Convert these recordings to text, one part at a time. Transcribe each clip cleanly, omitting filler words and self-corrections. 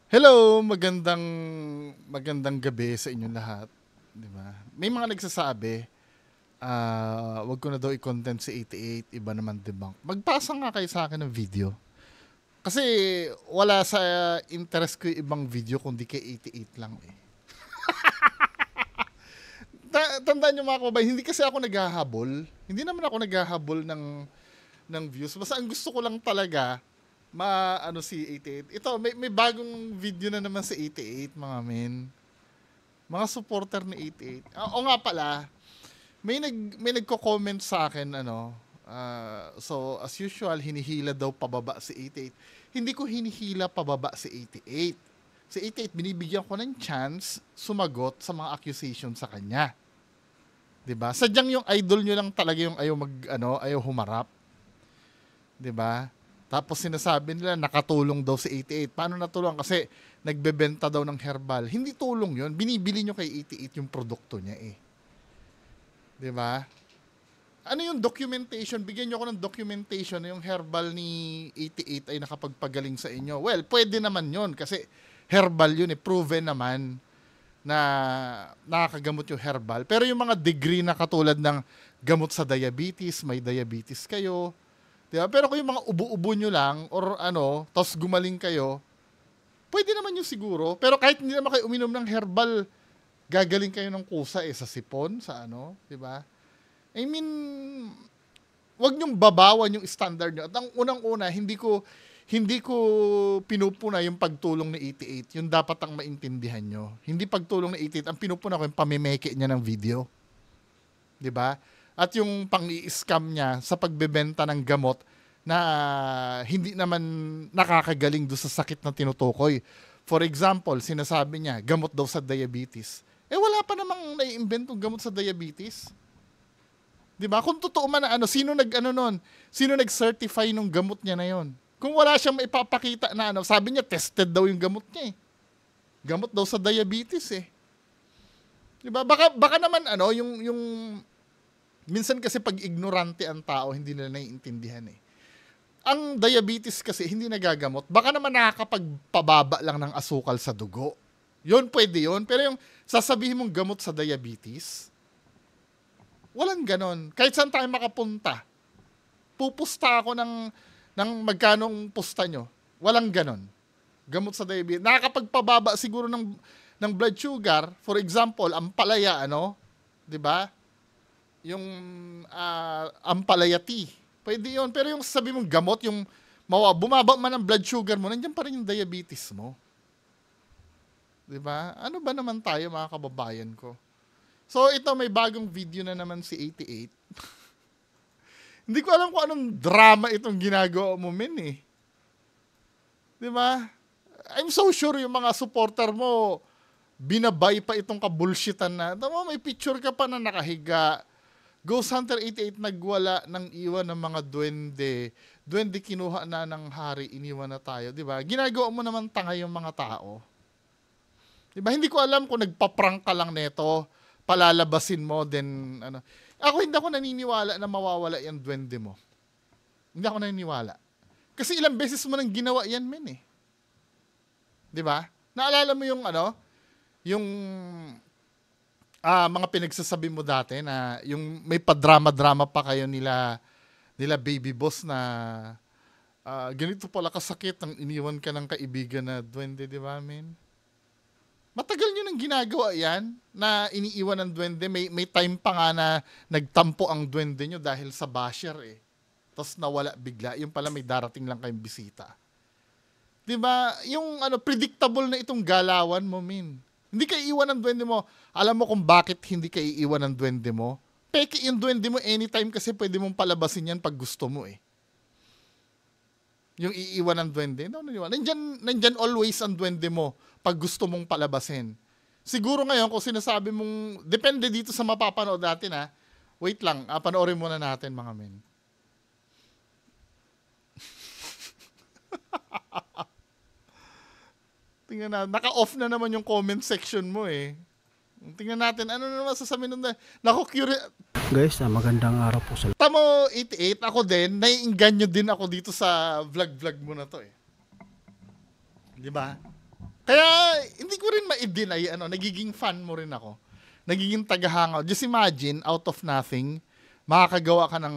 Hello, magandang gabi sa inyong lahat, 'di ba? May mga nagsasabi, wag ko na daw i-content si 88, iba naman debunk. Magpasa nga kayo sa akin ng video. Kasi wala sa interest ko yung ibang video kundi kay 88 lang eh. Tandaan niyo mga kababayan, hindi kasi ako naghahabol. Hindi naman ako naghahabol ng views. Basta ang gusto ko lang talaga ano si 88. Ito, may bagong video na naman si 88, mga men. Mga supporter ni 88. O nga pala, may nagko-comment sa akin so as usual hinihila daw pababa si 88. Hindi ko hinihila pababa si 88. Si 88 binibigyan ko ng chance sumagot sa mga accusation sa kanya. 'Di ba? Sadyang yung idol nyo lang talaga yung ayaw humarap. 'Di ba? Tapos sinasabi nila nakatulong daw si 88. Paano natulong? Kasi nagbebenta daw ng herbal. Hindi tulong 'yon. Binibili nyo kay 88 yung produkto niya eh. 'Di ba? Ano yung documentation? Bigyan nyo ako ng documentation na yung herbal ni 88 ay nakapagpagaling sa inyo. Well, pwede naman yon kasi herbal yun eh. Proven naman na nakakagamot yung herbal. Pero yung mga degree na katulad ng gamot sa diabetes, may diabetes kayo, diba? Pero kung yung mga ubo-ubo nyo lang or tapos gumaling kayo, pwede naman yung siguro. Pero kahit hindi naman kayo uminom ng herbal, gagaling kayo ng kusa sa sipon, sa diba? I mean, wag niyong babawan yung standard niyo. At ang unang-una, hindi ko pinupuna yung pagtulong ni 88. Yung dapat ang maintindihan nyo. Hindi pagtulong ni 88. Ang pinupuna ko yung pamimeke niya ng video. 'Di ba? At yung pang-i-scam niya sa pagbebenta ng gamot na hindi naman nakakagaling do sa sakit na tinutukoy. For example, sinasabi niya, gamot daw sa diabetes. Wala pa namang nai-inventong gamot sa diabetes. 'Di ba? Kung totoo man na sino nun? Sino nag-certify nung gamot niya na 'yon? Kung wala siyang maipapakita na sabi niya tested daw yung gamot niya eh. Gamot daw sa diabetes eh. 'Di ba? Baka naman yung minsan kasi pag ignorante ang tao, hindi nila naiintindihan eh. Ang diabetes kasi hindi nagagamot. Baka naman nakakapagpababa lang ng asukal sa dugo. 'Yon pwede 'yon, pero yung sasabihin mong gamot sa diabetes, walang ganon. Kahit saan tayo makapunta, pupusta ako ng magkanong pusta nyo. Walang ganon. Gamot sa diabetes. Nakakapagpababa siguro ng blood sugar. For example, ampalaya, 'di ba? Yung ampalaya tea. Pwede yun. Pero yung sabi mong gamot, yung bumaba man ang blood sugar mo, nandiyan pa rin yung diabetes mo. 'Di ba? Ano ba naman tayo mga kababayan ko? So ito may bagong video na naman si 88. Hindi ko alam kung anong drama itong ginagawa mo, men eh. 'Di ba? I'm so sure yung mga supporter mo binabay pa itong kabulshitan na. Tama, may picture ka pa na nakahiga. Ghost Hunter 88 nagwala ng iwan ng mga duwende. Duwende kinuha na ng hari, iniwan na tayo, 'di ba? Ginagawa mo naman tanga yung mga tao. 'Di ba? Hindi ko alam kung nagpa-prank ka lang nito, palalabasin mo then Ako hindi ako naniniwala na mawawala yung duwende mo. Hindi ako naniniwala. Kasi ilang beses mo nang ginawa yan, men eh. 'Di ba? Naalala mo yung yung mga pinagsasabi mo dati na yung may pa-drama-drama pa kayo nila Baby Boss na ganito pala kasakit ang iniwan ka ng kaibigan na duwende, 'di ba, men? Matagal nyo nang ginagawa yan na iniiwan ng duwende. May time pa nga na nagtampo ang duwende nyo dahil sa basher eh. Tapos nawala bigla. Yung pala may darating lang kayong bisita. Diba? Yung predictable na itong galawan mo, min. Hindi ka iiwan ng duwende mo. Alam mo kung bakit hindi ka iiwan ng duwende mo? Peke yung duwende mo anytime kasi pwede mong palabasin yan pag gusto mo eh. Yung iiwan ng duwende. Nandyan always ang duwende mo pag gusto mong palabasin. Siguro ngayon, kung sinasabi mong, depende dito sa mapapanood natin ha. Wait lang, panoorin muna natin mga men. Tingnan na, naka-off na naman yung comment section mo eh. Tingnan natin, ano na naman sasabihin nun. Naku, curious. Guys, magandang araw po sa Tamo 88, ako din, naiinganyo din ako dito sa vlog mo na to eh. Di ba? Kaya hindi ko rin ma-deny, nagiging fan mo rin ako. Nagiging tagahangaw. Just imagine, out of nothing, makakagawa ka ng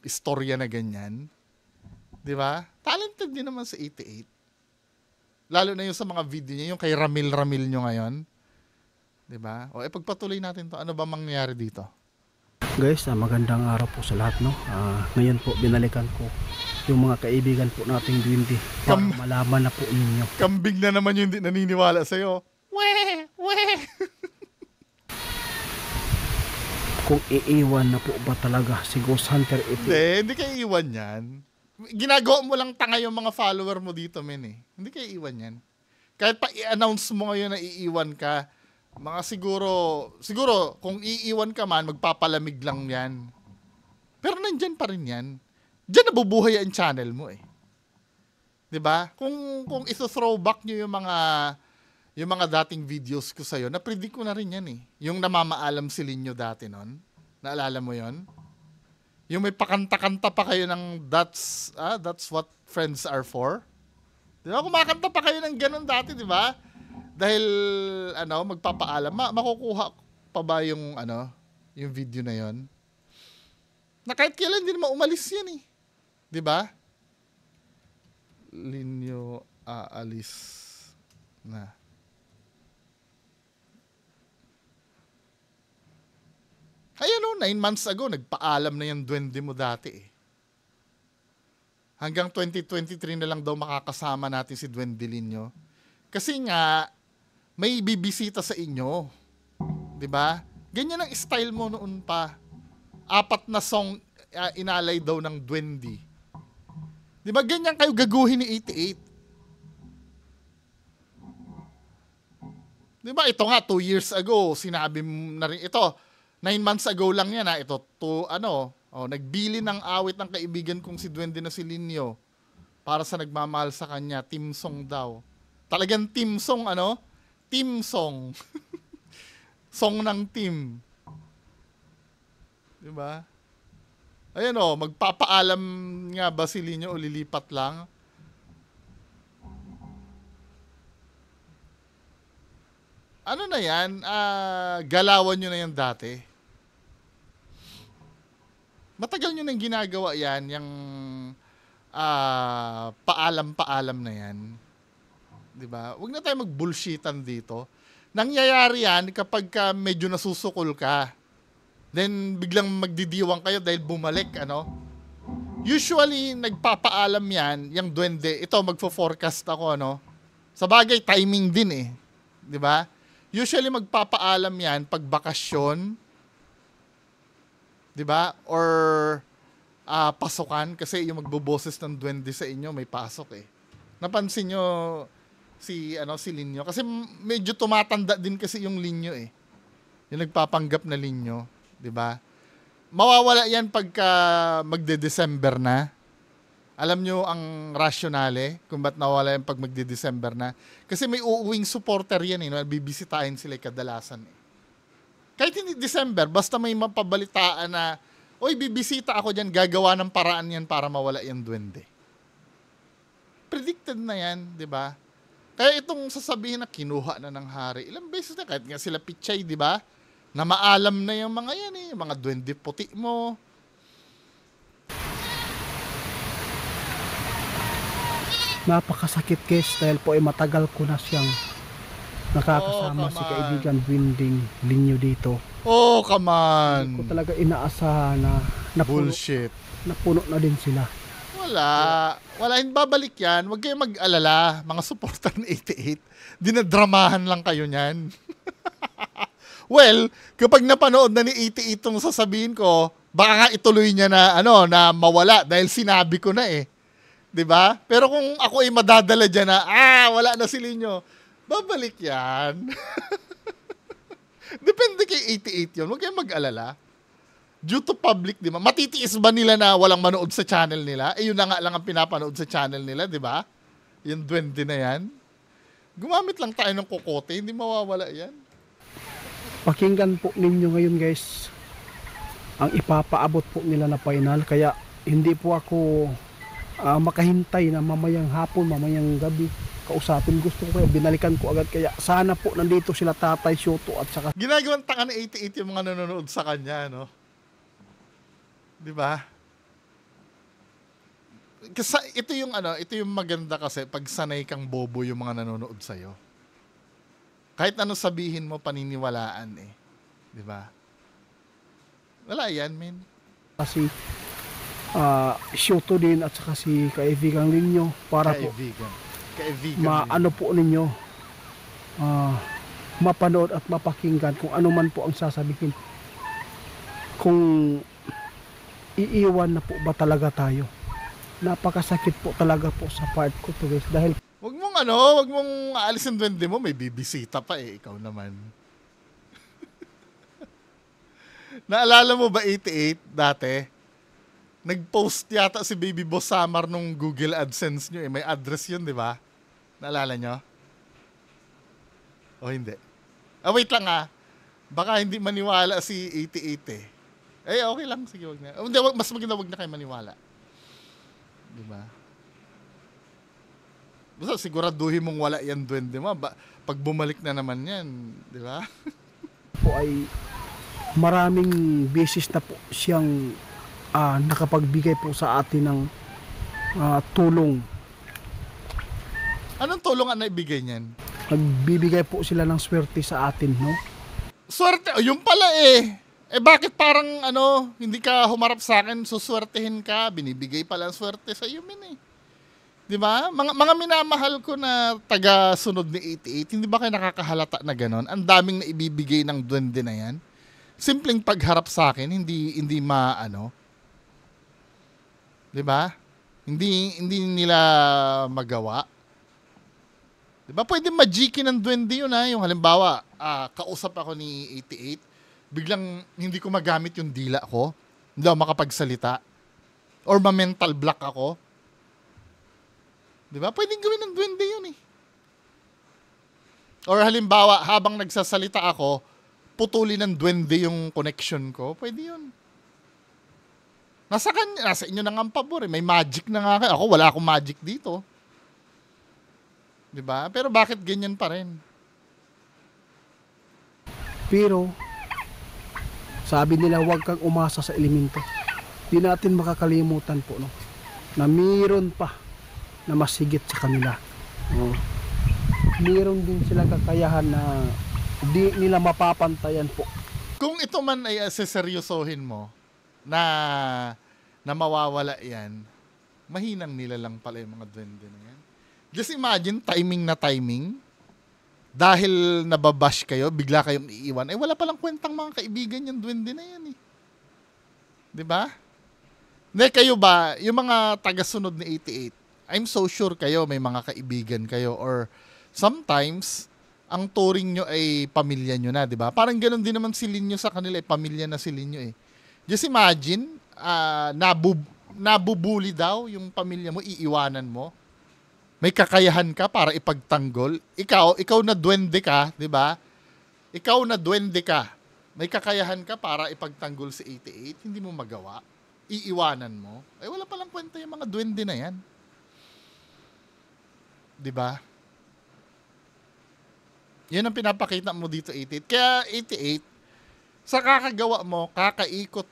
istorya na ganyan. Di ba? Talented din naman sa 88. Lalo na yung sa mga video niya, yung kay Ramil nyo ngayon. Di ba? O, pagpatuloy natin to. Ano ba mangyayari dito? Guys, magandang araw po sa lahat, no? Ngayon po, binalikan ko yung mga kaibigan po nating Duwende para malaman na po ninyo. Kambing na naman yung hindi naniniwala sa'yo. Weh! Kung iiwan na po ba talaga si Ghost Hunter ito? Hindi kayo iwan yan. Ginagawa mo lang tanga yung mga follower mo dito, men eh. Hindi kayo iwan yan. Kahit pa i-announce mo ngayon na iiwan ka, mga siguro kung iiwan ka man, magpapalamig lang yan. Pero nandyan pa rin yan. Diyan nabubuhay ang channel mo eh. 'Di ba? Kung iso-throwback nyo yung mga dating videos ko sa'yo, na-predict ko na rin yan eh. Yung namamaalam si Linyo dati nun. Naalala mo yon? Yung may pakanta-kanta pa kayo ng that's what friends are for. Di ba? Kumakanta pa kayo ng ganun dati, di ba? Dahil, magpapaalam. Makukuha pa ba yung video na yon? Na kahit kailan din maumalis yan eh. Di ba? Linyo aalis na. Ayan 9 months ago, nagpaalam na yung duwende mo dati eh. Hanggang 2023 na lang daw makakasama natin si Duwende Linyo. Kasi nga, may bibisita sa inyo. 'Di ba? Ganyan ang style mo noon pa. 4 na song inalay daw ng Duwende. 'Di ba ganyan kayo gaguhin ni 88? 'Di ba ito nga 2 years ago, sinabi mo na rin ito. 9 months ago lang yan ha. Ito, nagbili ng awit ng kaibigan kong si Duwende na si Linyo para sa nagmamahal sa kanya. Team song daw. Talagang team song, Team song. Song ng team. Diba? Ayan magpapaalam nga ba si Linyo o lilipat lang? Ano na yan? Galawan nyo na yan dati. Matagal nyo nang ginagawa yan, yung paalam-paalam na yan. Diba? Huwag na tayo mag-bullshitan dito. Nangyayari yan kapag medyo nasusukol ka. Then, biglang magdidiwang kayo dahil bumalik, Usually, nagpapaalam yan, yung duwende. Ito, magfo-forecast ako, Sa bagay, timing din eh. Diba? Usually, magpapaalam yan pag bakasyon, 'di ba? Or pasukan kasi yung magboboses ng duwende sa inyo may pasok eh. Napansin nyo si Linyo kasi medyo tumatanda din kasi yung Linyo eh. Yung nagpapanggap na Linyo, 'di ba? Mawawala 'yan pagka magde-December na. Alam nyo ang rasyonale kung ba't nawala yan pag magde-December na. Kasi may uuwing supporter yan eh. Bibisitahin sila kadalasan eh. Kahit hindi December, basta may mapabalitaan na, oy, bibisita ako dyan, gagawa ng paraan yan para mawala yung duwende. Predicted na yan, di ba? Kaya itong sasabihin na kinuha na ng hari, ilang beses na, kahit nga sila Pichay, di ba? Na maalam na yung mga yan eh, mga duwende puti mo. Napakasakit guys dahil po ay matagal ko na siyang nakakasama si kaibigan Duwendeng Linyo dito. Oh, come on. Hindi ko talaga inaasahan na bullshit. Napuno na din sila. Wala, hindi babalik yan. Huwag kayong mag-alala, mga supporter ng 88. Dinadramahan lang kayo niyan. Well, kapag napanood na ni 88 itong sasabihin ko, baka nga ituloy niya na, na mawala dahil sinabi ko na eh. 'Di ba? Pero kung ako ay madadala diyan na, wala na si Linyo, babalik yan. Depende kay 88 yun. Huwag kayong mag-alala. Due to public, di ba? Matitiis ba nila na walang manood sa channel nila? Yun na nga lang ang pinapanood sa channel nila, di ba? Yung duwende na yan. Gumamit lang tayo ng kokote, hindi mawawala yan. Pakinggan po ninyo ngayon guys ang ipapaabot po nila na final. Kaya hindi po ako makahintay na mamayang hapon, mamayang gabi kausapin. Gusto ko kaya binalikan ko agad, kaya sana po nandito sila Tatay Shoto at saka Ginagawang tanga ni 88 yung mga nanonood sa kanya, no? Di ba? Kasi ito yung maganda kasi pag sanay kang bobo yung mga nanonood sa'yo. Kahit ano sabihin mo, paniniwalaan eh. Di ba? Wala yan, men. si Shoto din at saka si kaibigan ninyo para po Kaibigan. maano po ninyo mapanood at mapakinggan kung ano man po ang sasabihin, kung iiwan na po ba talaga tayo. Napakasakit po talaga po sa part ko to, guys, dahil Wag mong aalisin duwende mo, may bibisita pa eh, ikaw naman. Naalala mo ba 88 dati? Nag-post yata si Baby Boss Samar nung Google AdSense nyo eh. May address yun, di ba? Naalala nyo? O hindi? Wait lang ah. Baka hindi maniwala si 88 eh. Okay lang. Sige, wag na. Hindi, mas maganda wag na kayo maniwala. Di ba? Basta siguraduhin mong wala yan duwende mo. Pag bumalik na naman yan, di ba? po ay maraming beses na po siyang nakapagbigay po sa atin ng tulong. Anong tulong ang naibigay niyan? Nagbibigay po sila ng swerte sa atin, no? Swerte? Yung pala eh. Bakit parang hindi ka humarap sa akin, suswertehin ka, binibigay pala ang swerte sa iyo, min eh. Di ba? Mga minamahal ko na taga-sunod ni 88, hindi ba kayo nakakahalata na ganon? Ang daming na ibibigay ng duwende na yan. Simpleng pagharap sa akin, hindi di ba? Hindi nila magawa. Di ba? Pwede magikin ng duwende yun ha. Yung halimbawa, kausap ako ni 88, biglang hindi ko magamit yung dila ko, hindi ako makapagsalita, or ma-mental block ako. Di ba? Pwedeng gawin ng duwende yun eh. Or halimbawa, habang nagsasalita ako, putulin ng duwende yung connection ko, pwede yun. Nasa inyo na nga ang pabor eh. May magic na nga kayo. Ako, wala akong magic dito. Di ba? Pero bakit ganyan pa rin? Pero sabi nila, huwag kang umasa sa elemento. Di natin makakalimutan po, no, na mayroon pa na masigit sa kanila. Mayroon din sila kakayahan na di nila mapapantayan po. Kung ito man ay seseryosohin mo na mawawala yan, mahinang nila lang pala yung mga duwende na yan. Just imagine, timing na timing, dahil nababash kayo, bigla kayong iiwan, wala palang kwentang mga kaibigan yung duwende na yan eh. Diba? Hindi, kayo ba, yung mga taga-sunod ni 88, I'm so sure kayo, may mga kaibigan kayo, or sometimes, ang touring nyo ay pamilya nyo na, diba? Parang ganun din naman si Linyo sa kanila, pamilya na si Linyo eh. Just imagine, nabubuli daw yung pamilya mo, iiwanan mo. May kakayahan ka para ipagtanggol. Ikaw na duwende ka, di ba? Ikaw na duwende ka. May kakayahan ka para ipagtanggol si 88, hindi mo magawa. Iiwanan mo. Wala palang kwenta yung mga duwende na yan. Di ba? Yan ang pinapakita mo dito, 88. Kaya 88, sa kakagawa mo, kakaikot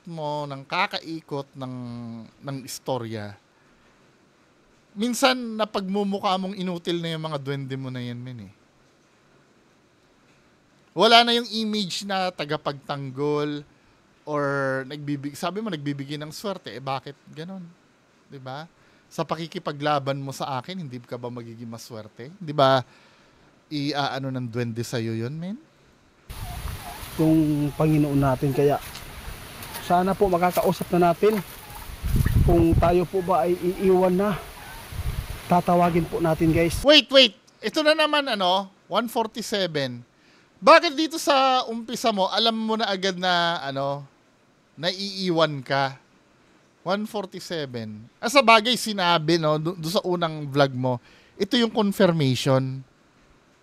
ng istorya, minsan napagmumukha mong inutil na yung mga duwende mo na yan, men eh. Wala na yung image na tagapagtanggol or sabi mo nagbibigay ng swerte, bakit ganon? 'Di ba? Sa pakikipaglaban mo sa akin, hindi ka ba magiging maswerte? 'Di ba? Ng duwende sa iyo 'yon, men? Kung Panginoon natin, kaya sana po makakausap na natin. Kung tayo po ba ay iiwan na, tatawagin po natin, guys. Wait. Ito na naman 147. Bakit dito sa umpisa mo, alam mo na agad na naiiwan ka? 147. Sa bagay sinabi doon sa unang vlog mo, ito yung confirmation.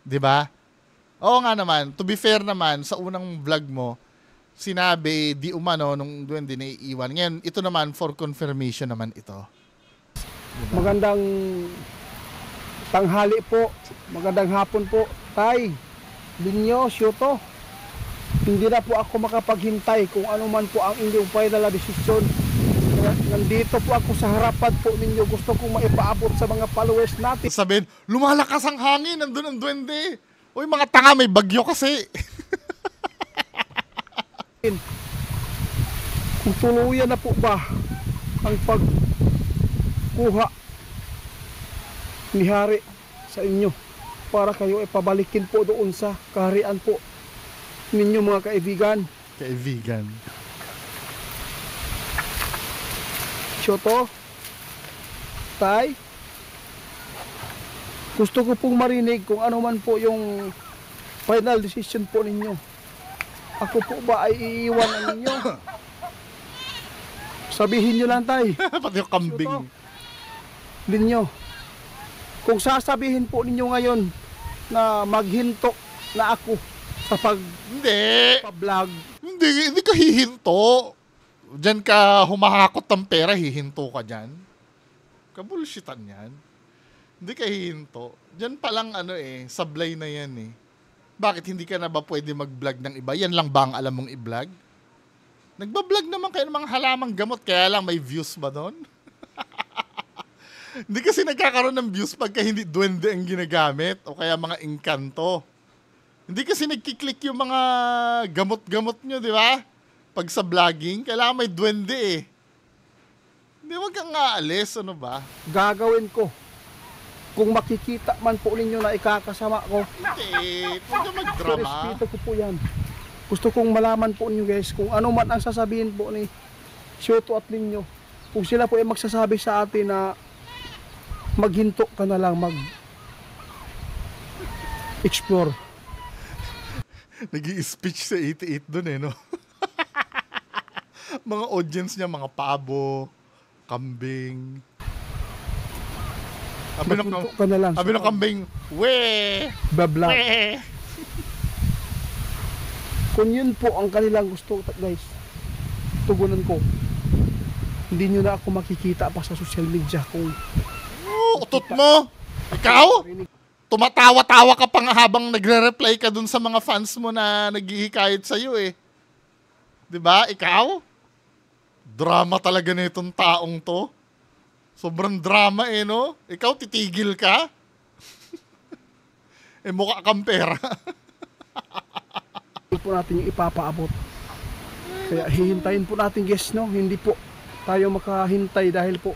'Di ba? Oo nga naman, to be fair naman, sa unang vlog mo, sinabi di umano nung duwende naiiwan. Ngayon, ito naman for confirmation naman ito. Diba? Magandang tanghali po, magandang hapon po, Tay, Linyo, Shoto. Hindi na po ako makapaghintay kung ano man po ang inyong final na desisyon. Kaya nandito po ako sa harapan po ninyo. Gusto kong maipaabot sa mga followers natin. Sabihin, lumalakas ang hangin, nandun ang duwende. Uy, mga tanga, may bagyo kasi. Kung tuluyan na po ba ang pagkuha ni Hari sa inyo para kayo ipabalikin po doon sa kaharian po ninyo mga kaibigan. Kaibigan. Shoto, Tay, gusto ko pong marinig kung ano man po yung final decision po ninyo. Ako po ba ay iiwanan ninyo? Sabihin nyo lang, Tay. Pati yung kambing. Shoto, ninyo. Kung sasabihin po ninyo ngayon na maghinto na ako sa Hindi. pag-vlog, Hindi ka hihinto. Diyan ka humahakot ng pera, hihinto ka dyan. Kabulshitan yan. Hindi ka hihinto. Diyan pa lang sablay na yan eh. Bakit hindi ka na ba pwede mag-vlog ng iba? Yan lang ba ang alam mong i-vlog? Nagba-vlog naman kayo ng mga halamang gamot, kaya lang may views ba doon? Hindi kasi nagkakaroon ng views pagka hindi duwende ang ginagamit o kaya mga engkanto. Hindi kasi nagkiklik yung mga gamot-gamot nyo, di ba? Pag sa vlogging, kailangan may duwende eh. Hindi, wag kang aalis, ano ba? gagawin ko. Kung makikita man po ninyo na ikakasama ko, Hindi, huwag kang magdrama. respeto ko po yan. Gusto kong malaman po ninyo guys kung ano man ang sasabihin po ni Shoto at Linyo. Kung sila po ay magsasabi sa atin na maghinto ka na lang explore. Nag-i-speech sa 88 dun eh, no? Mga audience niya, mga pabo, kambing. Maghinto ka na lang. Sabi ng kambing, we! Babla. We! Kung yun po ang kanilang gusto guys, tugunan ko. Hindi nyo na ako makikita pa sa social media kung Utot mo! Ikaw? Tumatawa-tawa ka pa nga habang nagre-reply ka dun sa mga fans mo na naghihikayat sa'yo eh. 'Di ba? Ikaw? Drama talaga nitong taong to. Sobrang drama eh, no? Ikaw, titigil ka? Mukha kang pera. po natin yung ipapaabot. Kaya hihintayin po natin guys, no? Hindi po tayo makahintay dahil po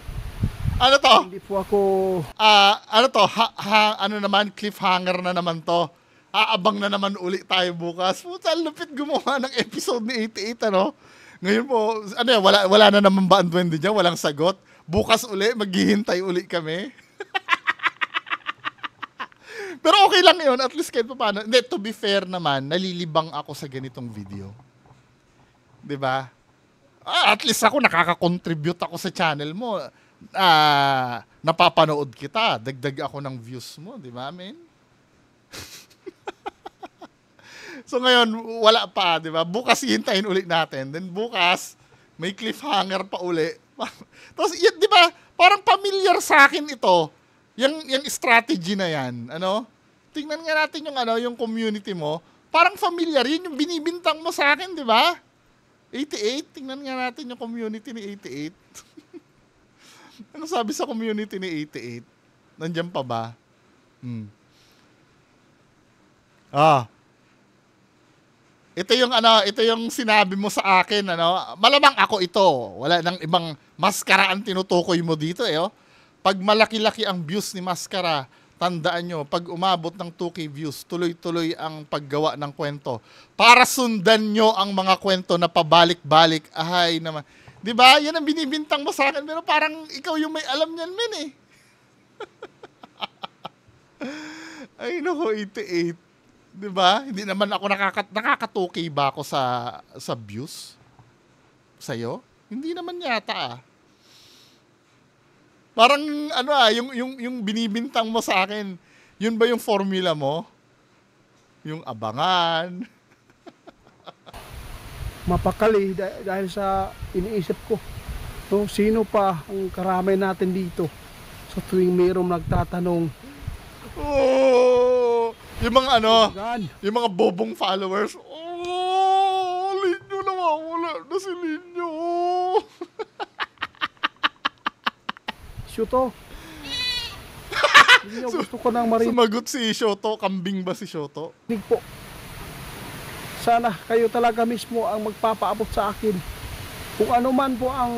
Ano to? hindi po ako Ano to? Ano naman? Cliffhanger na naman to. Aabang na naman uli tayo bukas. Puta, lupit gumawa ng episode ni 88, ano? Ngayon po, wala na naman ba ang duwende dyan? Walang sagot. Bukas uli, maghihintay uli kami. Pero okay lang yun. At least kahit pa paano. Hindi, to be fair naman, nalilibang ako sa ganitong video. 'Di ba? At least ako, nakaka-contribute ako sa channel mo. Napapanood kita. Dagdag ako ng views mo. 'Di ba, men? So ngayon, wala pa, 'di ba? Bukas hintayin ulit natin. Then bukas, may cliffhanger pa uli. Tapos, 'di ba? Parang familiar sa akin ito. Yung strategy na 'yan, ano? Tingnan nga natin yung community mo. Parang familiar 'yun yung binibintang mo sa akin, 'di ba? 88, tingnan nga natin yung community ni 88. Ano sabi sa community ni 88? Nandiyan pa ba? Ito yung sinabi mo sa akin, ano? Malamang ako ito. Wala nang ibang maskara ang tinutukoy mo dito, eh. Oh. Pag malaki-laki ang views ni Maskara, tandaan nyo, pag umabot ng 2K views, tuloy-tuloy ang paggawa ng kwento. Para sundan nyo ang mga kwento na pabalik-balik. Ahay naman. Diba? Yan ang binibintang mo sa akin. Pero parang ikaw yung may alam niyan, men eh. Ay, naku, 88. Diba? Hindi naman ako nakaka-2K ba ako sa views? Sa'yo? Hindi naman yata ah. Parang yung binibintang mo sa akin, yun ba yung formula mo? Yung abangan? mapakali dahil sa iniisip ko. So, sino pa ang karamay natin dito? So tuwing mayroong nagtatanong Oh, yung mga ano, Gan. yung mga bobong followers. Oh, Linyo nawawala na si Linyo. Shoto. Hindi nyo gusto ko nang marinig Sumagot si Shoto. Kambing ba si Shoto? po. Sana kayo talaga mismo ang magpapaabot sa akin. Kung ano man po ang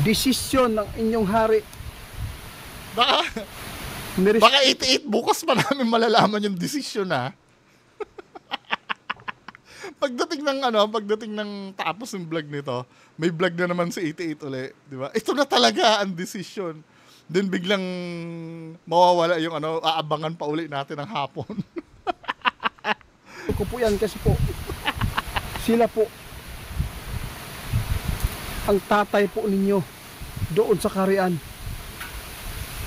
desisyon ng inyong hari. Baka, Niris- baka 88 bukas pa namin malalaman yung desisyon, ha? Pagdating ng tapos ng vlog nito, may vlog na naman si 88 uli, di ba? Ito na talaga ang desisyon. Then biglang mawawala yung aabangan pa uli natin ng hapon. ko po yan kasi po sila po ang tatay po ninyo doon sa Karian.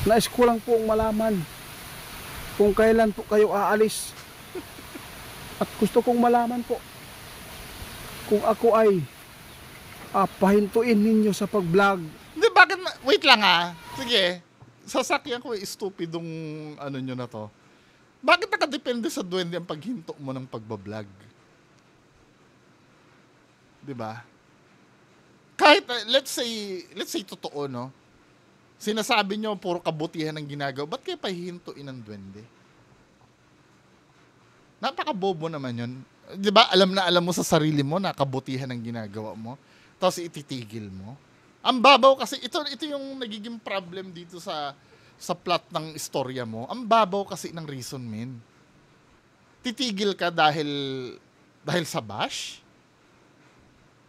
Nais ko lang po malaman kung kailan po kayo aalis. At gusto kong malaman po kung ako ay pahintuin ninyo sa pag-vlog. Hindi, bakit? Wait lang, ha? Sige, sasakyan ko stupidong nyo na to. Bakit nakadepende sa duwende ang paghinto mo ng pagbablog? Di ba? Kahit, let's say totoo, no? Sinasabi nyo, puro kabutihan ang ginagawa. Ba't kayo pahihintuin ng duwende? Napakabobo naman yun. Di ba, alam na alam mo sa sarili mo na kabutihan ang ginagawa mo. Tapos ititigil mo. Ang babaw kasi, ito yung nagiging problem dito sa plot ng istorya mo. Ang babaw kasi ng reason, men. Titigil ka dahil sa bash?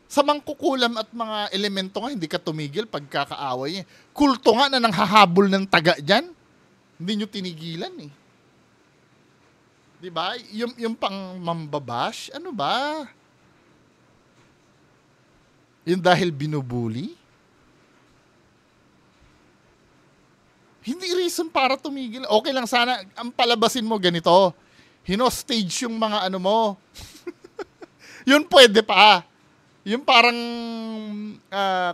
Sa mangkukulam at mga elemento nga, hindi ka tumigil pagkakaaway niya. Kulto nga na nanghahabol ng taga dyan. Hindi nyo tinigilan eh. Diba? Yung pang mambabash, ano ba? Yung dahil binubuli? Hindi reason para tumigil. Okay lang sana, ang palabasin mo ganito. Hinostage yung mga ano mo. Yun pwede pa. Yung parang,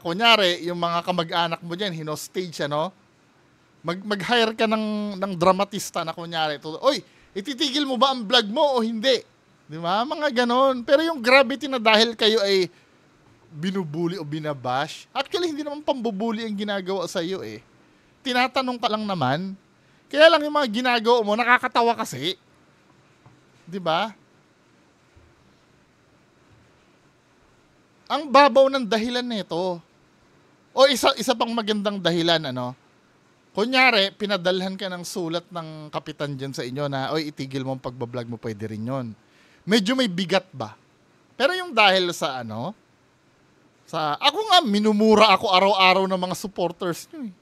kunyari, yung mga kamag-anak mo dyan, hinostage, ano? Mag-hire ka ng dramatista na kunyari. Oy, ititigil mo ba ang vlog mo o hindi? Di ba? Mga ganon. Pero yung gravity na dahil kayo ay binubuli o binabash, actually, hindi naman pambubuli ang ginagawa sa iyo eh. Tinatanong ka lang naman. Kaya lang yung mga ginagawa mo, nakakatawa kasi. Di ba? Ang babaw ng dahilan nito. O isa pang magandang dahilan, ano? Kunyari, pinadalhan ka ng sulat ng kapitan dyan sa inyo na, oy, itigil mo ang pagbablog mo, pwede rin yun. Medyo may bigat ba? Pero yung dahil sa ako nga, minumura ako araw-araw ng mga supporters nyo eh.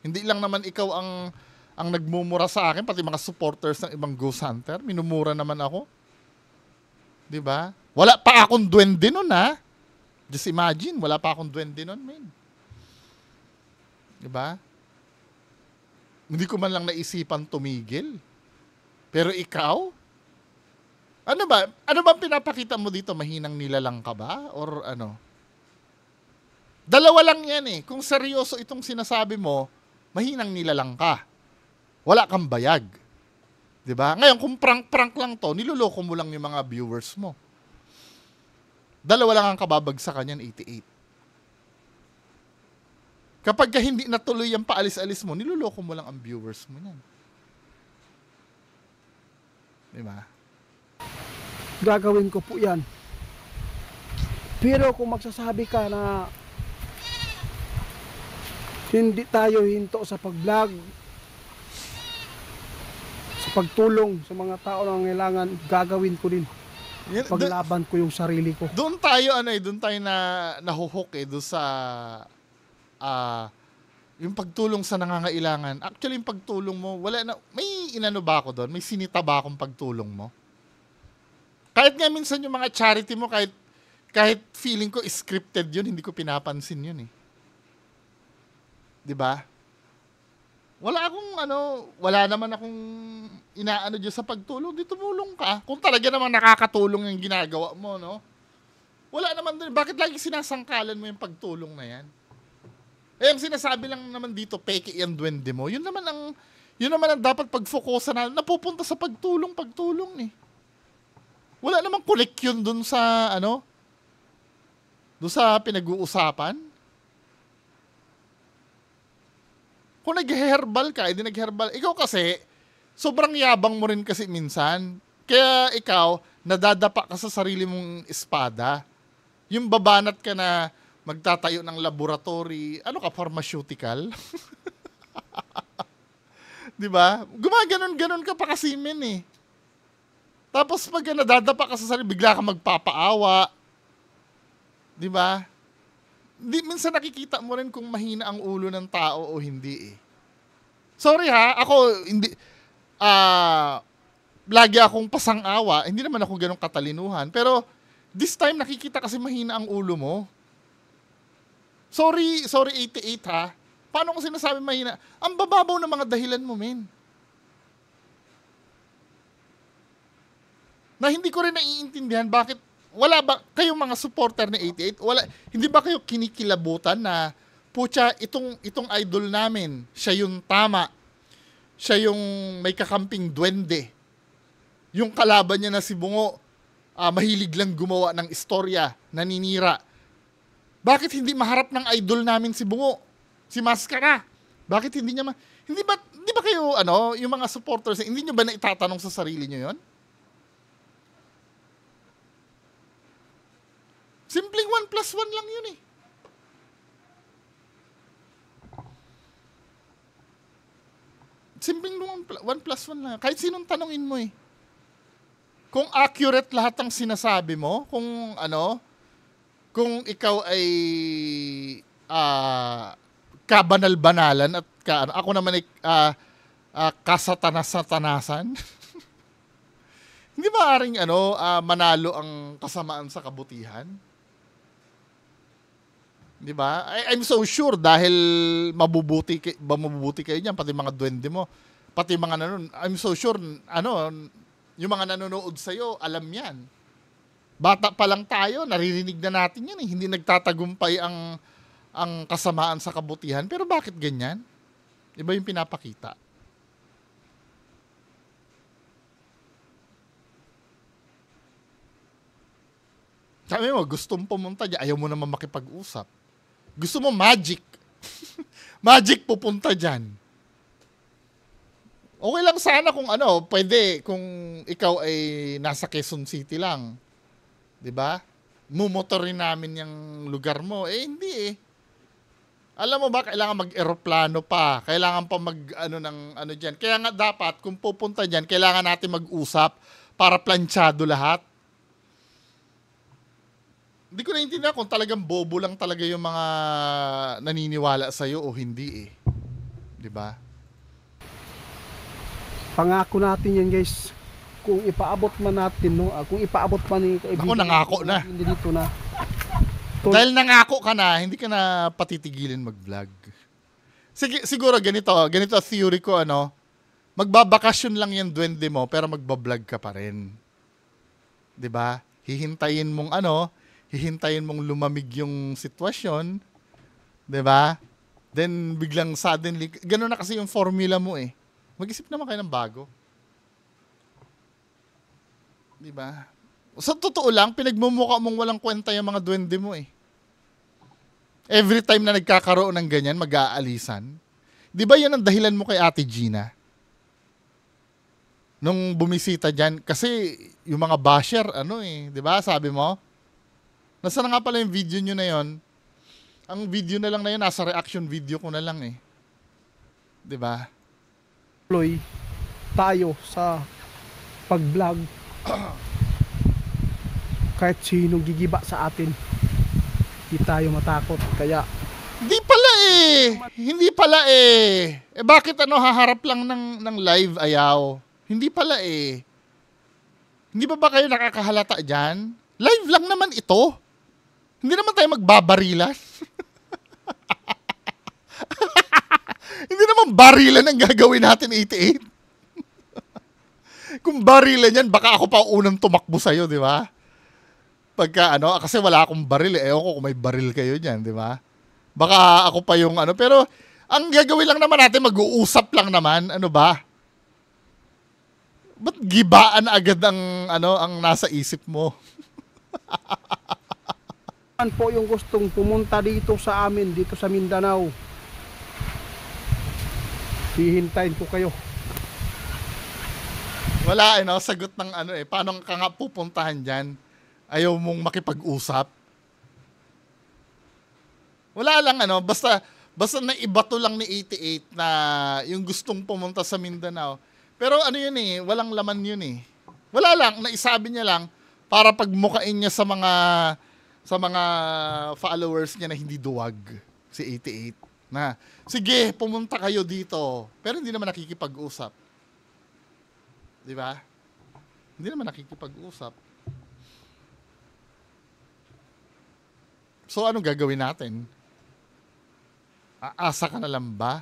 Hindi lang naman ikaw ang nagmumura sa akin, pati mga supporters ng ibang Ghost Hunter, minumura naman ako. 'Di ba? Wala pa akong duwende nun, ha? Just imagine, wala pa akong duwende nun, man. 'Di ba? Hindi ko man lang naisipan tumigil. Pero ikaw? Ano ba? Ano ba pinapakita mo dito? Mahinang nilalang ka ba? Or ano? Dalawa lang yan eh. Kung seryoso itong sinasabi mo, mahinang nilalang ka. Wala kang bayag. 'Di ba? Ngayon, kung prank-prank lang to, niloloko mo lang yung mga viewers mo. Dalawa lang ang kababagsakan yan, 88. Kapag ka hindi natuloy ang paalis-alis mo, niloloko mo lang ang viewers mo yan. 'Di ba? Gagawin ko po yan. Pero kung magsasabi ka na hindi tayo hinto sa pag-vlog, sa pagtulong sa mga tao na kailangan, gagawin ko din. Paglaban ko yung sarili ko. Doon tayo nahuhook doon sa yung pagtulong sa nangangailangan. Actually, yung pagtulong mo, may inano ba ako doon? May sinita ba akong pagtulong mo? Kahit nga minsan yung mga charity mo, kahit feeling ko scripted yun, hindi ko pinapansin yun eh. 'Di ba? Wala naman akong inaano diyan sa pagtulong. Di tumulong ka. Kung talaga naman nakakatulong yung ginagawa mo, no? Wala naman din. Bakit lagi sinasangkalan mo yung pagtulong na yan? Eh, ang sinasabi lang naman dito, peke yung duwende mo. Yun naman ang Yun naman ang dapat pag-focusan na napupunta sa pagtulong eh. Wala namang koneksyon dun sa, dun sa pinag-uusapan. Kung nag-herbal ka, edi nag-herbal. Ikaw kasi, sobrang yabang mo rin kasi minsan. Kaya ikaw, nadadapa ka sa sarili mong espada. Yung babanat ka na magtatayo ng laboratory, pharmaceutical? Di ba? Gumaganon-ganon ka pa kasi eh. Tapos pag nadadapa ka sa sarili, bigla ka magpapaawa. Di ba? Minsan nakikita mo rin kung mahina ang ulo ng tao o hindi eh. Sorry ha, ako hindi, lagi akong pasang-awa, hindi naman ako ganong katalinuhan, pero this time nakikita kasi mahina ang ulo mo. Sorry 88 ha. Paano ko sinasabi mahina? Ang bababaw ng mga dahilan mo, men. Na hindi ko rin naiintindihan bakit wala ba kayong mga supporter ni 88? Hindi ba kayo kinikilabutan na pucha, itong idol namin, siya yung tama. Siya yung may kakamping duwende. Yung kalaban niya na si Bungo, mahilig lang gumawa ng istorya, naninira. Bakit hindi maharap ng idol namin si Bungo? Si Maskara? Bakit hindi niya hindi ba kayo yung mga supporters, hindi niyo ba na itatanong sa sarili niyo 'yon? Simpleng 1+1 lang yun eh. Simpleng 1+1 lang. Kahit sinong tanongin mo eh. Kung accurate lahat ng sinasabi mo, kung ikaw ay kabanal-banalan at ako naman ay kasatanas-satanasan, hindi maaaring manalo ang kasamaan sa kabutihan? Di ba? I'm so sure dahil mabubuti kayo niyan, pati mga duwende mo, pati mga I'm so sure, yung mga nanonood sa'yo, alam yan. Bata pa lang tayo, naririnig na natin yan eh. Hindi nagtatagumpay ang kasamaan sa kabutihan. Pero bakit ganyan? Iba yung pinapakita. Sabi mo, gustong pumunta dyan, ayaw mo naman makipag-usap. Gusto mo magic. Magic pupunta dyan. Okay lang sana kung pwede kung ikaw ay nasa Quezon City lang. 'Di ba? Mumotorin namin yung lugar mo. Hindi eh. Alam mo ba, kailangan mag-eroplano pa. Kailangan pa dyan. Kaya nga dapat, kung pupunta dyan, kailangan natin mag-usap para planchado lahat. Hindi ko naintindihan kung talagang bobo lang talaga yung mga naniniwala sa'yo o hindi eh. 'Di ba? Pangako natin yan guys. Kung ipaabot man natin, kung ipaabot pa ni kaibigan. Ako nangako na. Hindi dito na. Dahil nangako ka na, hindi ka na patitigilin mag-vlog. Siguro ganito theory ko magbabakasyon lang yung duwende mo pero magba-vlog ka pa rin. 'Di ba? Hihintayin mong lumamig yung sitwasyon, 'di ba? Then biglang suddenly, gano'n na kasi yung formula mo eh. Mag-isip naman kayo ng bago. 'Di ba? Sa totoo lang, pinagmumukha mong walang kwenta yung mga duwende mo eh. Every time na nagkakaroon ng ganyan, mag-aalisan. 'Di ba 'yan ang dahilan mo kay Ate Gina? Nung bumisita diyan kasi yung mga basher 'di ba? Sabi mo, nasaan na nga pala yung video nyo na yon? Ang video na lang na yun, nasa reaction video ko na lang eh. 'Di ba? Tuloy tayo sa pag-vlog. Kahit sinong gigiba sa atin, hindi tayo matakot. Kaya Hindi pala eh. Bakit haharap lang ng live ayaw? Hindi pala eh. Hindi ba kayo nakakahalata dyan? Live lang naman ito. Hindi naman tayo magbabarilan. Hindi naman barilan ang gagawin natin 88. Kung barilan yan, baka ako pa unang tumakbo sa'yo, di ba? Pagka kasi wala akong baril eh. Ewan ko kung may baril kayo dyan, di ba? Baka ako pa yung pero Ang gagawin lang naman natin, mag-uusap lang naman. Ano ba? Ba't gibaan agad ang nasa isip mo? Ano po yung gustong pumunta dito sa amin, dito sa Mindanao? Hihintayin ko kayo. Wala, sagot ng paano ka nga pupuntahan dyan? Ayaw mong makipag-usap? Wala lang, basta naibato lang ni 88 na yung gustong pumunta sa Mindanao. Pero yun walang laman yun eh. Wala lang, naisabi niya lang para pagmukain niya sa mga followers niya na hindi duwag, si 88. Na, sige, pumunta kayo dito. Pero hindi naman nakikipag-usap. Di ba? Hindi naman nakikipag-usap. So, anong gagawin natin? Aasa ka na lang ba?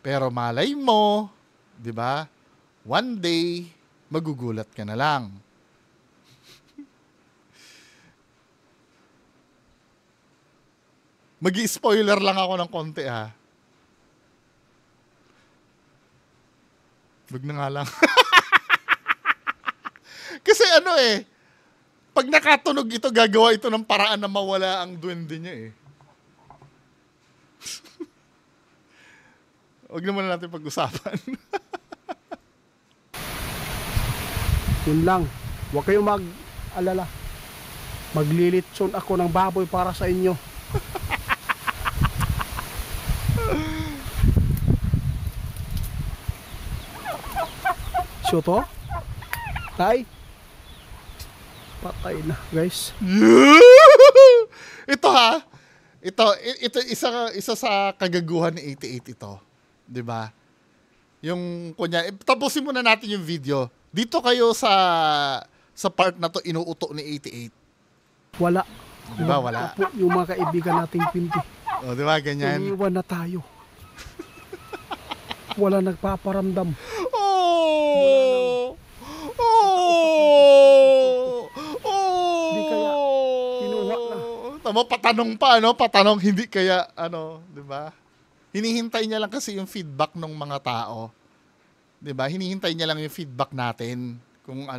Pero malay mo, di ba? One day, magugulat ka na lang. Mag-i-spoiler lang ako ng konti ha. Wag na nga lang. Kasi pag nakatunog ito, gagawa ito ng paraan na mawala ang duwende niya eh. Wag naman natin pag-usapan. Yun lang. Huwag kayong mag-alala. Maglilitson ako ng baboy para sa inyo. So to? Tay? Patay na, guys. Ito ha. Ito isa sa kagaguhan ni 88 ito. 'Di ba? Yung kunya, tapusin muna natin yung video. Dito kayo sa part na to inuuto ni 88. Wala. Di ba wala? Po, yung mga kaibigan nating pinti. O, di ba ganyan? Iniwan na tayo. Wala nagpaparamdam. Oh! Di kaya kinuha na. Tama, patanong pa, Patanong, hindi kaya, di ba? Hinihintay niya lang kasi yung feedback ng mga tao. Di ba? Hinihintay niya lang yung feedback natin. Kung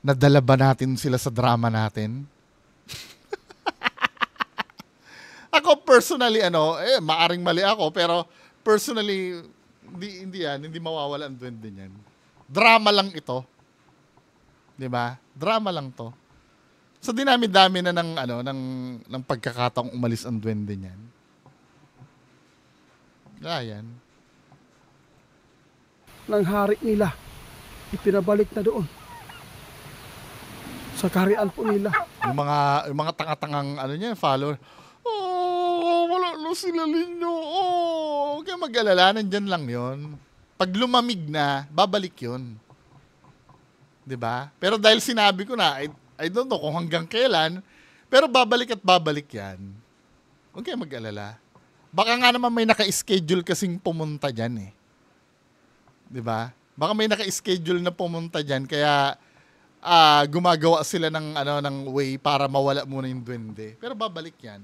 nadala ba natin sila sa drama natin? Ako personally, maaring mali ako, pero personally, hindi mawawala ang duwende niyan. Drama lang ito. 'Di ba? Drama lang 'to. So dinami-dami na ng pagkakataong umalis ang duwende niyan. Ayan. Ng hari nila, ipinabalik na doon. Sa kaharian po nila. Yung mga tanga-tangang follower. Wala na sila Linyo. Huwag kang mag-alala, nandyan lang yon. Pag lumamig na, babalik yon. 'Di ba? Pero dahil sinabi ko na, I don't know kung hanggang kailan, pero babalik at babalik yan. Huwag kang mag-alala. Baka nga naman may naka-schedule kasing pumunta dyan eh. 'Di ba? Baka may naka-schedule na pumunta dyan, kaya gumagawa sila ng way para mawala muna yung duwende. Pero babalik yan.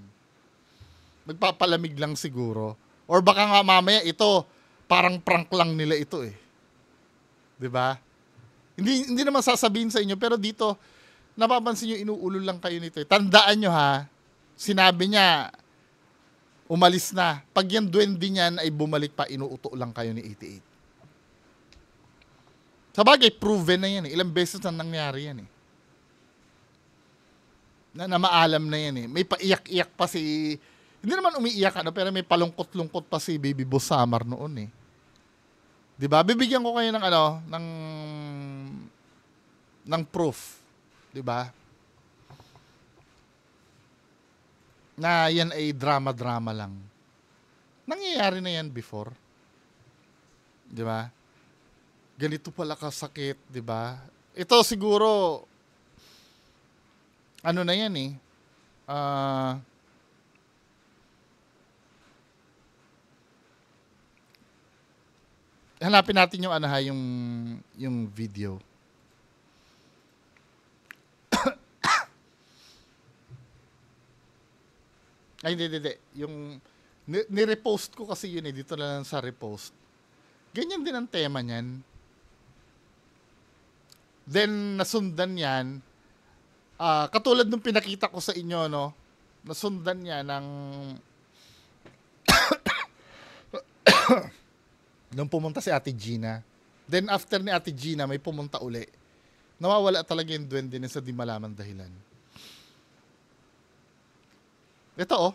Magpapalamig lang siguro. Or baka nga mamaya ito, parang prank lang nila ito eh. 'Di ba? Hindi naman sasabihin sa inyo, pero dito, napapansin nyo, inuulol lang kayo nito eh. Tandaan nyo ha, sinabi niya, umalis na. Pag yung duwende niyan ay bumalik pa, inuuto lang kayo ni 88. Sabagay, proven na yan eh. Ilang beses na nangyari yan eh. Na maalam na yan eh. May paiyak-iyak pa si... Hindi naman umiiyak pero may palungkot-lungkot pa si Baby Boss Samar noon eh. 'Di ba? Bibigyan ko kayo ng proof, 'di ba? Na yan ay drama-drama lang. Nangyayari na yan before. 'Di ba? Ganito pala kasakit, 'di ba? Ito siguro na yan eh. Hanapin natin yung video. Ay, hindi. Ni-repost ko kasi yun eh. Dito na lang sa repost. Ganyan din ang tema niyan. Then, nasundan yan. Katulad nung pinakita ko sa inyo, no? Nasundan niya ng... nung pumunta si Ate Gina. Then, after ni Ate Gina, may pumunta uli. Nawawala talaga yung duwende na sa di malaman dahilan. Ito, oh.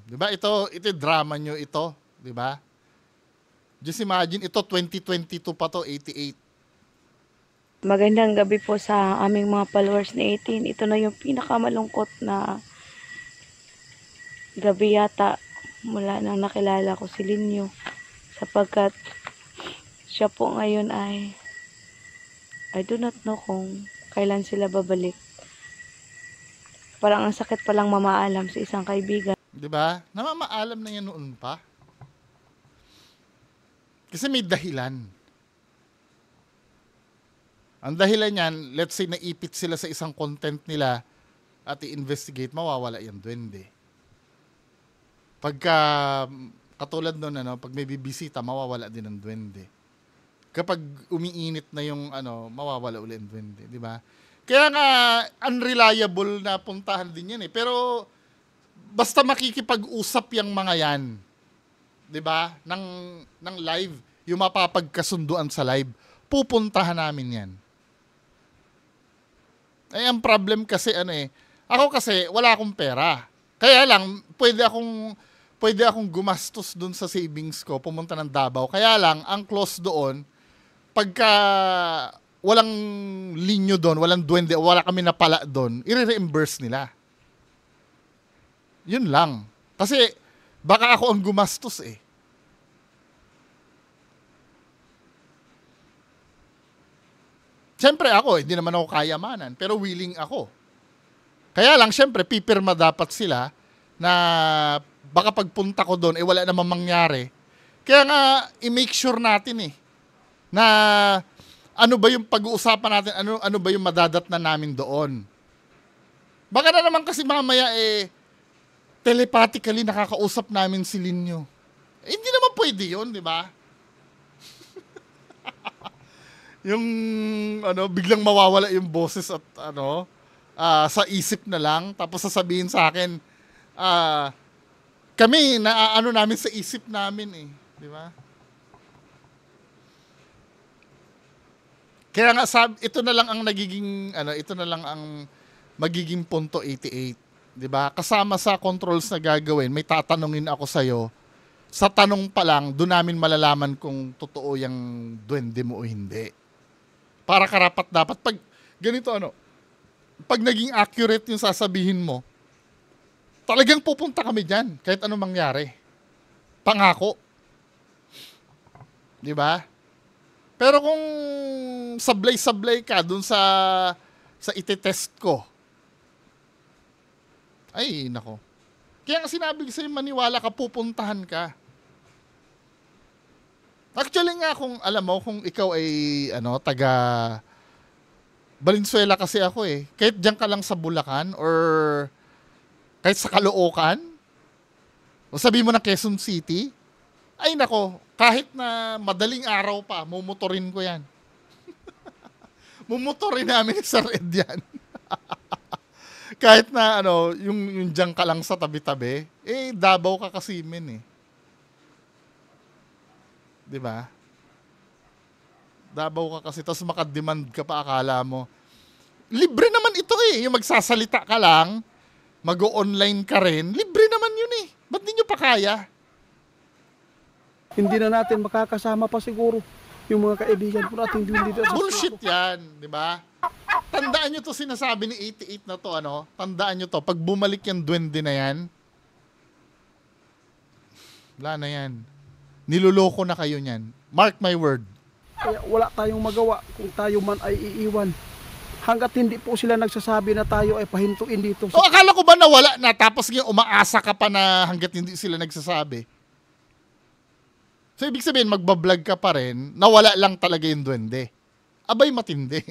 Diba? Ito drama nyo ito. Diba? Just imagine, ito 2022 pa to, 88. Magandang gabi po sa aming mga followers ni 18. Ito na yung pinakamalungkot na gabi yata mula nang nakilala ko si Linyo. Sapagkat siya po ngayon ay I do not know kung kailan sila babalik. Parang ang sakit palang mamaalam sa isang kaibigan. Diba? Namamaalam na yan noon pa. Kasi may dahilan. Ang dahilan yan, let's say naipit sila sa isang content nila at i-investigate, mawawala yung duwende. Pagka, katulad nun, pag may bibisita, mawawala din ang duwende. Kapag umiinit na yung mawawala ulit ang duwende, di ba? Kaya nga, unreliable na puntahan din yan eh. Pero, basta makikipag-usap yung mga yan, di ba? Ng live, yung mapapagkasunduan sa live, pupuntahan namin yan. Ay, ang problem kasi ako kasi wala akong pera. Kaya lang, pwede akong gumastos dun sa savings ko, pumunta ng Davao. Kaya lang, ang close doon, pagka walang linyo doon, walang duwende, wala kami napala doon, i-reimburse nila. Yun lang. Kasi, baka ako ang gumastos eh. Siyempre ako, hindi naman ako kayamanan, pero willing ako. Kaya lang, siyempre, pipirma dapat sila na baka pagpunta ko doon, wala namang mangyari. Kaya nga, i-make sure natin na ano ba yung pag-uusapan natin, ano ba yung madadatnan namin doon. Baka na naman kasi mamaya telepathically nakakausap namin si Linyo. Hindi naman pwede yun, di ba? Yung biglang mawawala yung boses at sa isip na lang, tapos sasabihin sa akin, kami namin sa isip namin di ba? Kaya nga ito na lang ang nagiging ito na lang ang magiging punto 88, 'di ba? Kasama sa controls na gagawin, may tatanungin ako sa iyo. Sa tanong pa lang, doon namin malalaman kung totoo yung duwende mo o hindi. Para karapat dapat pag ganito pag naging accurate yung sasabihin mo, talagang pupunta kami diyan kahit anong mangyari. Pangako. 'Di ba? Pero kung sablay-sablay ka dun sa itetest ko, ay, nako. Kaya nga sinabi ko sa'yo, maniwala ka, pupuntahan ka. Actually nga, kung alam mo, kung ikaw ay, taga Valenzuela kasi ako kahit diyan ka lang sa Bulacan or kahit sa Caloocan, o sabi mo na Quezon City, ay nako, kahit na madaling araw pa, mumotorin ko yan. Mumotorin namin sa Red yan. Kahit na yung diyan ka lang sa tabi-tabi, Davao ka kasi di ba? Davao ka kasi, tapos makademand ka pa, akala mo. Libre naman ito yung magsasalita ka lang, mag-o-online ka rin, libre naman yun Ba't di nyo pa kaya? Hindi na natin makakasama pa siguro yung mga kaibigan po natin dito sa Bullshit yan, di ba? Tandaan nyo to, sinasabi ni 88 na to, tandaan nyo to, pag bumalik yung duwende na yan, wala na yan. Niloloko na kayo niyan. Mark my word. Kaya wala tayong magawa kung tayo man ay iiwan. Hanggat hindi po sila nagsasabi na tayo ay pahintuin dito. O akala ko ba nawala na, tapos ngayon umaasa ka pa na hanggat hindi sila nagsasabi? So, ibig sabihin, magbablog ka pa rin, nawala lang talaga yung duwende. Abay, matindi.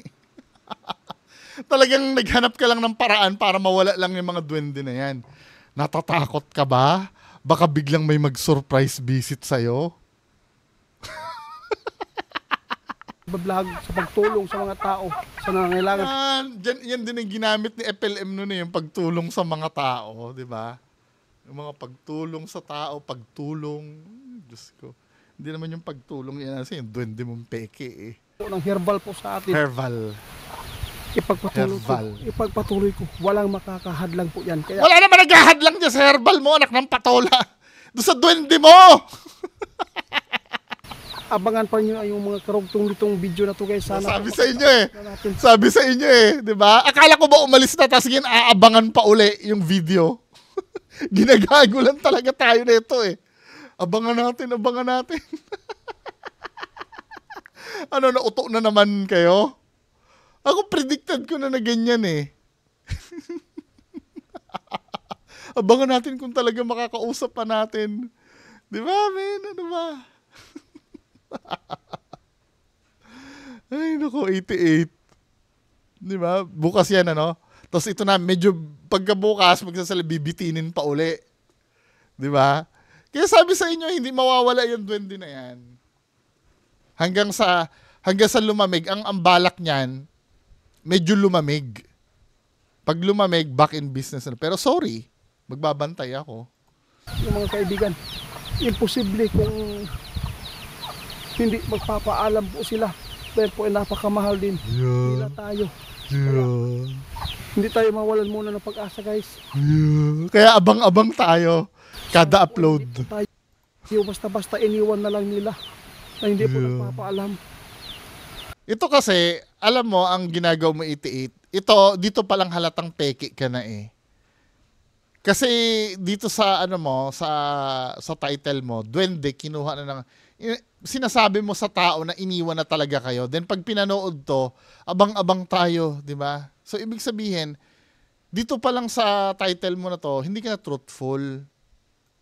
Talagang naghanap ka lang ng paraan para mawala lang yung mga duwende na yan. Natatakot ka ba? Baka biglang may mag-surprise visit sa'yo. Bablog sa pagtulong sa mga tao sa nangangailangan. Yan din ang ginamit ni FLM noon yung pagtulong sa mga tao, di ba? Yung mga pagtulong sa tao, pagtulong. Diyos ko. Hindi naman yung pagtulong yan kasi yung duwende mong peke eh. Ng herbal po sa atin. Herbal. Ipagpatuloy ko. Walang makakahadlang po yan. Kaya, Wala naman naghahadlang dyan sa herbal mo, anak ng patola. Doon sa duwende mo! abangan pa nyo yung mga karugtong nitong video na to guys. Sana Sabi sa inyo eh. Sabi sa inyo eh, di ba? Akala ko ba umalis na tapos ngayon aabangan pa uli yung video. Ginagago lang talaga tayo nito eh. Abangan natin. Ano, nauto na naman kayo? Ako predicted ko na ganyan eh. Abangan natin kung talaga makakausap pa natin. Di ba, men? Ano ba? Ay, naku, 88. Di ba? Bukas yan, ano? Tapos ito na, medyo pagkabukas, bibitinin pa uli. Di ba? Kaya sabi sa inyo, hindi mawawala yung duwende na yan. Hanggang sa lumamig, ang balak niyan, medyo lumamig. Pag lumamig, back in business na. Pero sorry, magbabantay ako. Yung mga kaibigan, imposible kung hindi magpapaalam po sila. Dahil po ay napakamahal din. Nila tayo. Hindi tayo mawalan muna ng pag-asa guys. Kaya abang-abang tayo kada upload. Tayo basta-basta iniwan na lang nila na hindi po nagpapaalam. Ito kasi, alam mo, ang ginagawa mo 88, dito palang halatang peke ka na eh. Kasi dito sa sa title mo, duwende, kinuha na ng sinasabi mo sa tao na iniwan na talaga kayo. Then pag pinanood to, abang-abang tayo, di ba? So ibig sabihin, dito pa lang sa title mo na to, hindi ka na truthful.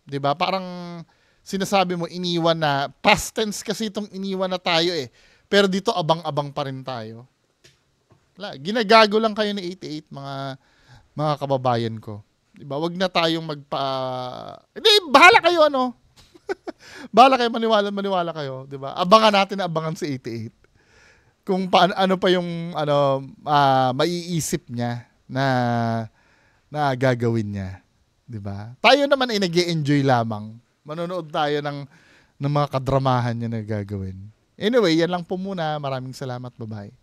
Di ba? Parang sinasabi mo iniwan na, past tense kasi itong iniwan na tayo eh. Pero dito abang-abang pa rin tayo. Wala, ginagago lang kayo ni 88 mga kababayan ko. Di ba? Wag na tayong hindi, bahala kayo bahala kayo, maniwala kayo, 'di ba? Abangan natin na abangan si 88. Kung ano pa yung maiisip niya na gagawin niya, 'di ba? Tayo naman ay nag-e-enjoy lamang. Manonood tayo ng mga kadramahan niya na gagawin. Anyway, yan lang po muna. Maraming salamat. Bye-bye.